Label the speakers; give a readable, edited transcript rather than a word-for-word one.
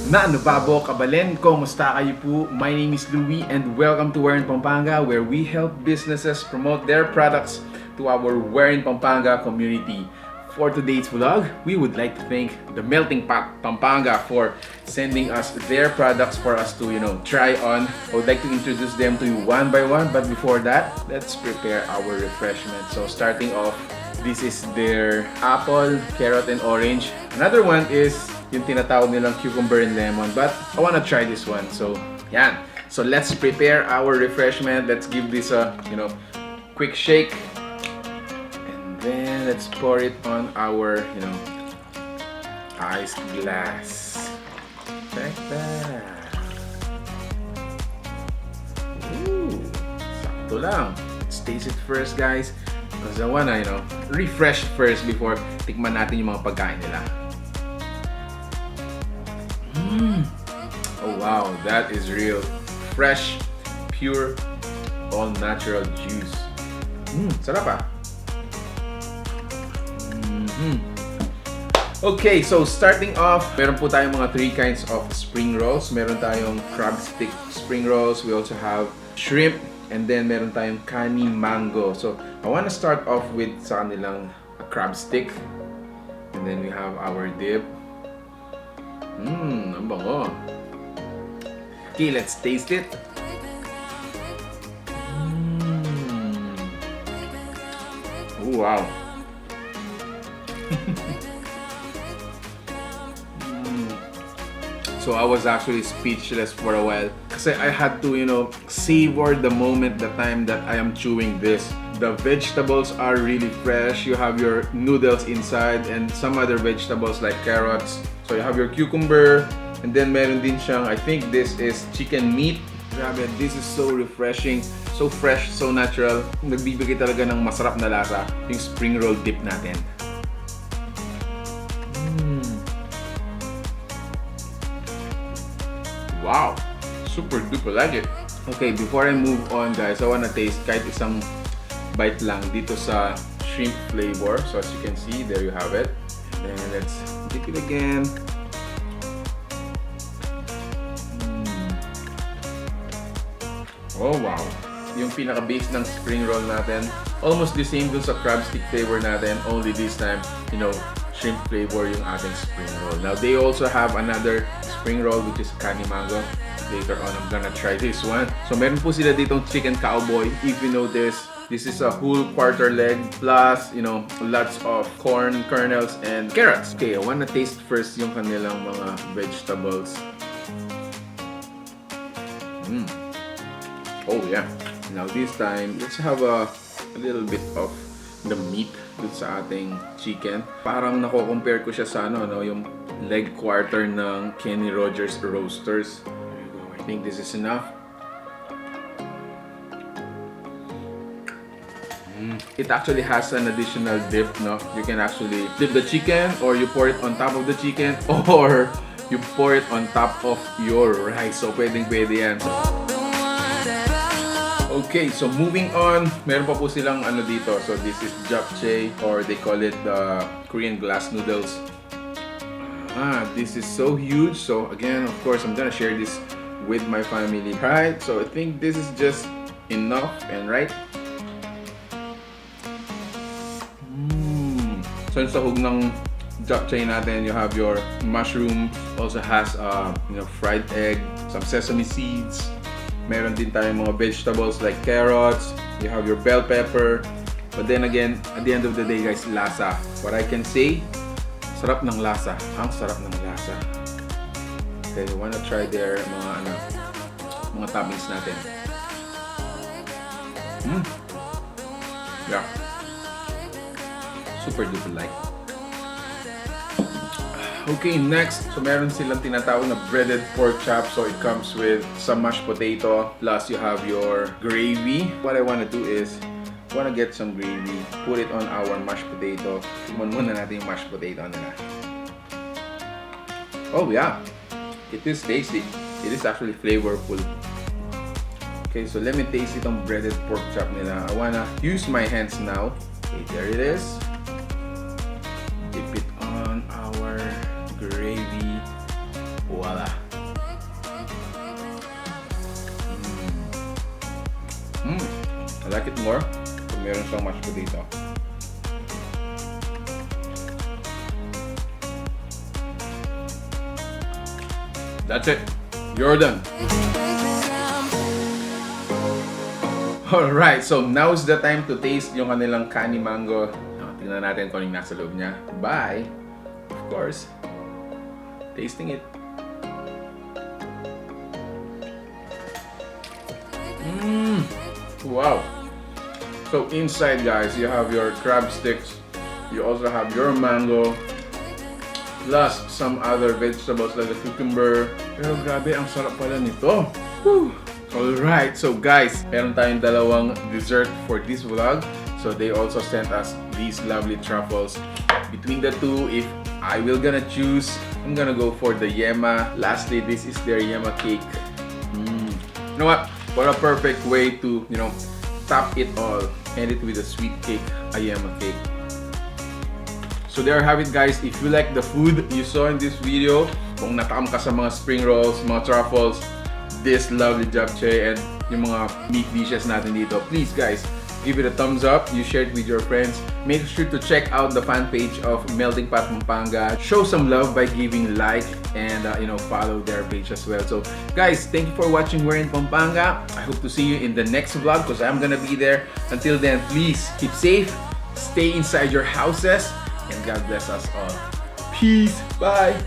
Speaker 1: Na ano babo kabalen, kumusta kayo po? My name is Louie and welcome to Where in Pampanga, where we help businesses promote their products to our Where in Pampanga community. For today's vlog, we would like to thank the Melting Pot Pampanga for sending us their products for us to, try on. I would like to introduce them to you one by one, but before that, let's prepare our refreshment. So starting off, this is their apple, carrot, and orange. Another one is yung tinatawag nilang cucumber and lemon, but I wanna try this one. So, yan. So let's prepare our refreshment. Let's give this a, quick shake. And then let's pour it on our, iced glass. Like that. Ooh, sakto lang. Let's taste it first, guys. Because I wanna, refresh first before tikman natin yung mga pagkain nila. Oh wow, that is real. Fresh, pure, all natural juice. Sarap ah. Okay, so starting off, meron po tayong mga 3 kinds of spring rolls. Meron tayong crab stick spring rolls. We also have shrimp. And then meron tayong Kani mango. So I want to start off with sa kanilang crab stick. And then we have our dip. Ang bango. Okay, let's taste it. Oh, wow. So I was actually speechless for a while kasi I had to, savor the moment, the time that I am chewing this. The vegetables are really fresh. You have your noodles inside and some other vegetables like carrots. So you have your cucumber and then meron din siyang, I think this is chicken meat. Grabe, this is so refreshing, so fresh, so natural. Nagbibigay talaga ng masarap na lasa yung spring roll dip natin. Wow! Super duper like it. Okay, before I move on guys, I wanna taste kahit isang bite lang dito sa shrimp flavor. So as you can see, there you have it. And then let's dip it again. Oh wow! Yung pinaka-base ng spring roll natin, almost the same dun sa crab stick flavor natin, only this time, shrimp flavor yung ating spring roll. Now, they also have another spring roll which is Kani mango. Later on, I'm gonna try this one. So, meron po sila ditong chicken cowboy. If you know this is a whole quarter leg plus, lots of corn kernels and carrots. Okay, I wanna taste first yung kanilang mga vegetables. Oh yeah. Now this time, let's have a little bit of the meat dun sa ating chicken. Parang nako-compare ko siya sa yung leg quarter ng Kenny Rogers Roasters. There you go. I think this is enough. It actually has an additional dip, no? You can actually dip the chicken or you pour it on top of the chicken or you pour it on top of your rice. So pwedeng-pwede yan. Okay, so moving on, meron pa po silang dito. So this is Japchae or they call it the Korean glass noodles. This is so huge. So again, of course, I'm gonna share this with my family. Right, so I think this is just enough and right. So yung sahog ng Japchae natin, you have your mushroom, also has fried egg, some sesame seeds. Meron din tayong mga vegetables like carrots, you have your bell pepper. But then again, at the end of the day guys, lasa. What I can say, sarap ng lasa. Ang sarap ng lasa. Okay, you wanna try their mga toppings natin. Yeah. Super duper like. Okay, next, so meron silang tinatawag na breaded pork chop. So it comes with some mashed potato, plus you have your gravy. What I want to do is, I want to get some gravy, put it on our mashed potato. Tumon muna natin yung mashed potato nila. Oh yeah, it is tasty. It is actually flavorful. Okay, so let me taste itong breaded pork chop nila. I want to use my hands now. Okay, there it is. Dip it on our gravy. Voila. like it more kung meron siyang mashed potato. That's it. You're done. Alright, so now's the time to taste yung kanilang Kani mango. Tingnan natin kung anong nasa loob niya. By, of course, tasting it. Wow. So inside, guys, you have your crab sticks. You also have your mango. Plus some other vegetables like the cucumber. Pero grabe, ang sarap pala nito. Woo! Alright, so guys, meron tayong dalawang dessert for this vlog. So they also sent us these lovely truffles. Between the two, if I will gonna choose, I'm gonna go for the YEMA. Lastly, this is their YEMA Cake. You know what? What a perfect way to, you know, top it all. End it with a sweet cake, a YEMA Cake. So there you have it, guys. If you like the food you saw in this video, kung natakam ka sa mga spring rolls, mga truffles, this lovely japchae, and yung mga meat dishes natin dito, please guys, give it a thumbs up. You share it with your friends. Make sure to check out the fan page of Melting Pot Pampanga. Show some love by giving like and you know, follow their page as well. So guys, thank you for watching We're in Pampanga. I hope to see you in the next vlog because I'm gonna be there. Until then, please keep safe, stay inside your houses, and God bless us all. Peace. Bye.